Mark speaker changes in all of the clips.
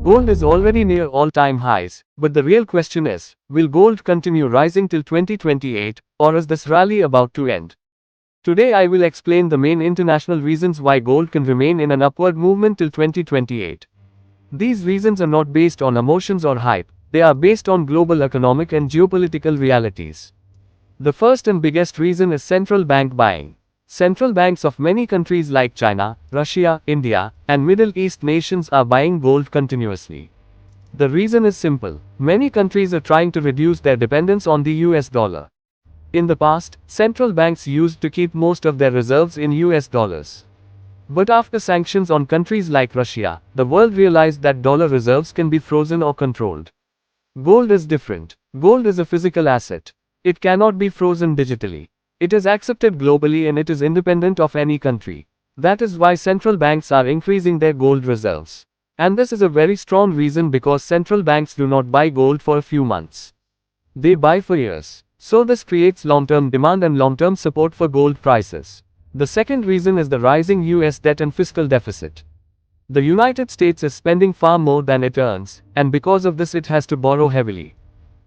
Speaker 1: Gold is already near all-time highs, but the real question is, will gold continue rising till 2028, or is this rally about to end? Today I will explain the main international reasons why gold can remain in an upward movement till 2028. These reasons are not based on emotions or hype, they are based on global economic and geopolitical realities. The first and biggest reason is central bank buying. Central banks of many countries like China, Russia, India, and Middle East nations are buying gold continuously. The reason is simple. Many countries are trying to reduce their dependence on the US dollar. In the past, central banks used to keep most of their reserves in US dollars. But after sanctions on countries like Russia, the world realized that dollar reserves can be frozen or controlled. Gold is different. Gold is a physical asset. It cannot be frozen digitally. It is accepted globally and it is independent of any country. That is why central banks are increasing their gold reserves. And this is a very strong reason because central banks do not buy gold for a few months. They buy for years. So this creates long-term demand and long-term support for gold prices. The second reason is the rising US debt and fiscal deficit. The United States is spending far more than it earns, and because of this it has to borrow heavily.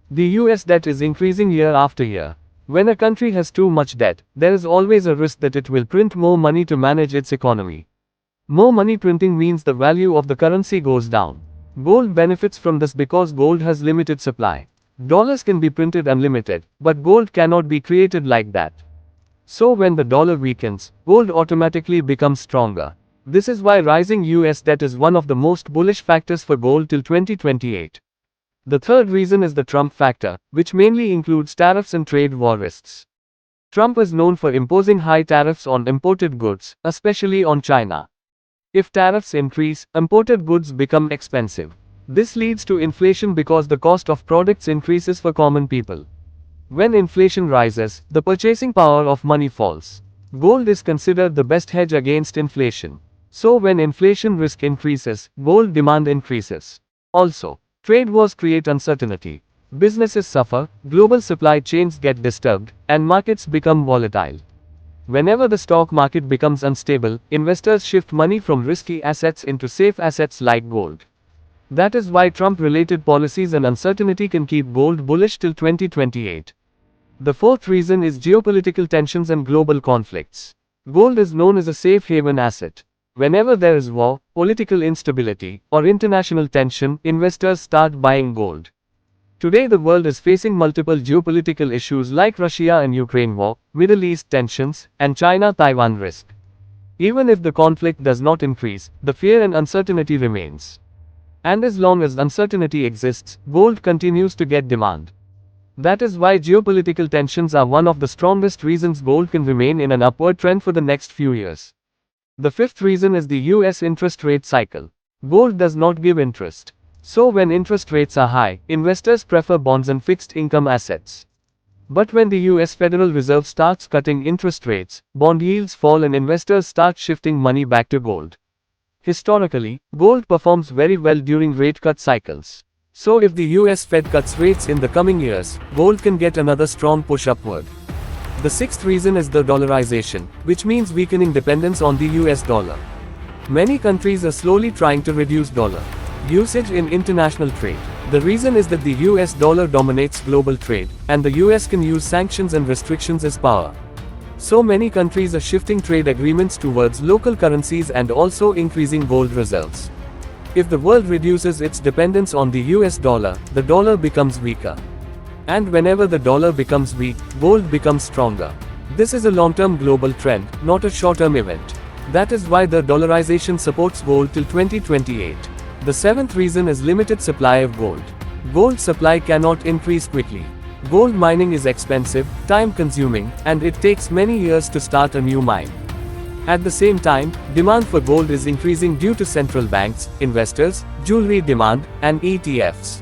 Speaker 1: The US debt is increasing year after year. When a country has too much debt, there is always a risk that it will print more money to manage its economy. More money printing means the value of the currency goes down. Gold benefits from this because gold has limited supply. Dollars can be printed unlimited, but gold cannot be created like that. So when the dollar weakens, gold automatically becomes stronger. This is why rising US debt is one of the most bullish factors for gold till 2028. The third reason is the Trump factor, which mainly includes tariffs and trade war risks. Trump is known for imposing high tariffs on imported goods, especially on China. If tariffs increase, imported goods become expensive. This leads to inflation because the cost of products increases for common people. When inflation rises, the purchasing power of money falls. Gold is considered the best hedge against inflation. So when inflation risk increases, gold demand increases. Also, trade wars create uncertainty. Businesses suffer, global supply chains get disturbed, and markets become volatile. Whenever the stock market becomes unstable, investors shift money from risky assets into safe assets like gold. That is why Trump-related policies and uncertainty can keep gold bullish till 2028. The fourth reason is geopolitical tensions and global conflicts. Gold is known as a safe haven asset. Whenever there is war, political instability, or international tension, investors start buying gold. Today the world is facing multiple geopolitical issues like Russia and Ukraine war, Middle East tensions, and China-Taiwan risk. Even if the conflict does not increase, the fear and uncertainty remains. And as long as uncertainty exists, gold continues to get demand. That is why geopolitical tensions are one of the strongest reasons gold can remain in an upward trend for the next few years. The fifth reason is the US interest rate cycle. Gold does not give interest. So when interest rates are high, investors prefer bonds and fixed income assets. But when the US Federal Reserve starts cutting interest rates, bond yields fall and investors start shifting money back to gold. Historically, gold performs very well during rate cut cycles. So if the US Fed cuts rates in the coming years, gold can get another strong push upward. The sixth reason is the dollarization, which means weakening dependence on the US dollar. Many countries are slowly trying to reduce dollar usage in international trade. The reason is that the US dollar dominates global trade, and the US can use sanctions and restrictions as power. So many countries are shifting trade agreements towards local currencies and also increasing gold reserves. If the world reduces its dependence on the US dollar, the dollar becomes weaker. And whenever the dollar becomes weak, gold becomes stronger. This is a long-term global trend, not a short-term event. That is why the dollarization supports gold till 2028. The seventh reason is limited supply of gold. Gold supply cannot increase quickly. Gold mining is expensive, time-consuming, and it takes many years to start a new mine. At the same time, demand for gold is increasing due to central banks, investors, jewelry demand, and ETFs.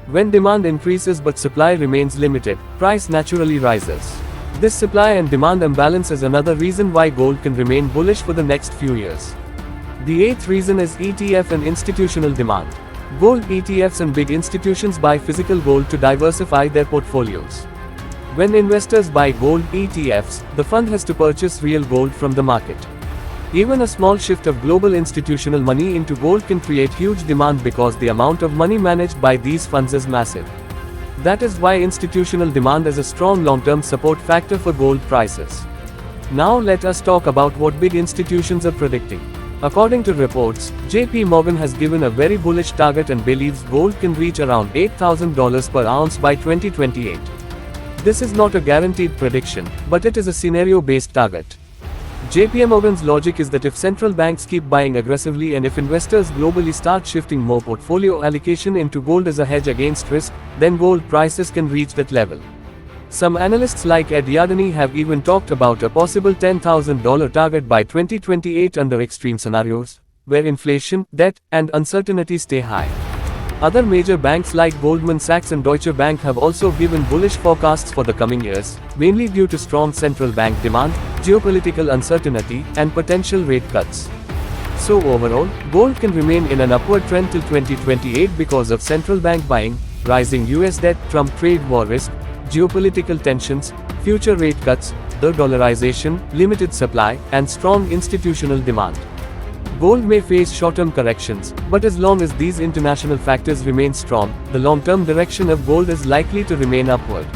Speaker 1: When demand increases but supply remains limited, price naturally rises. This supply and demand imbalance is another reason why gold can remain bullish for the next few years. The eighth reason is ETF and institutional demand. Gold ETFs and big institutions buy physical gold to diversify their portfolios. When investors buy gold ETFs, the fund has to purchase real gold from the market. Even a small shift of global institutional money into gold can create huge demand because the amount of money managed by these funds is massive. That is why institutional demand is a strong long-term support factor for gold prices. Now let us talk about what big institutions are predicting. According to reports, JP Morgan has given a very bullish target and believes gold can reach around $8,000 per ounce by 2028. This is not a guaranteed prediction, but it is a scenario-based target. JP Morgan's logic is that if central banks keep buying aggressively and if investors globally start shifting more portfolio allocation into gold as a hedge against risk, then gold prices can reach that level. Some analysts like Ed Yardeni have even talked about a possible $10,000 target by 2028 under extreme scenarios, where inflation, debt, and uncertainty stay high. Other major banks like Goldman Sachs and Deutsche Bank have also given bullish forecasts for the coming years, mainly due to strong central bank demand, geopolitical uncertainty, and potential rate cuts. So overall, gold can remain in an upward trend till 2028 because of central bank buying, rising US debt, Trump trade war risk, geopolitical tensions, future rate cuts, the dollarization, limited supply, and strong institutional demand. Gold may face short-term corrections, but as long as these international factors remain strong, the long-term direction of gold is likely to remain upward.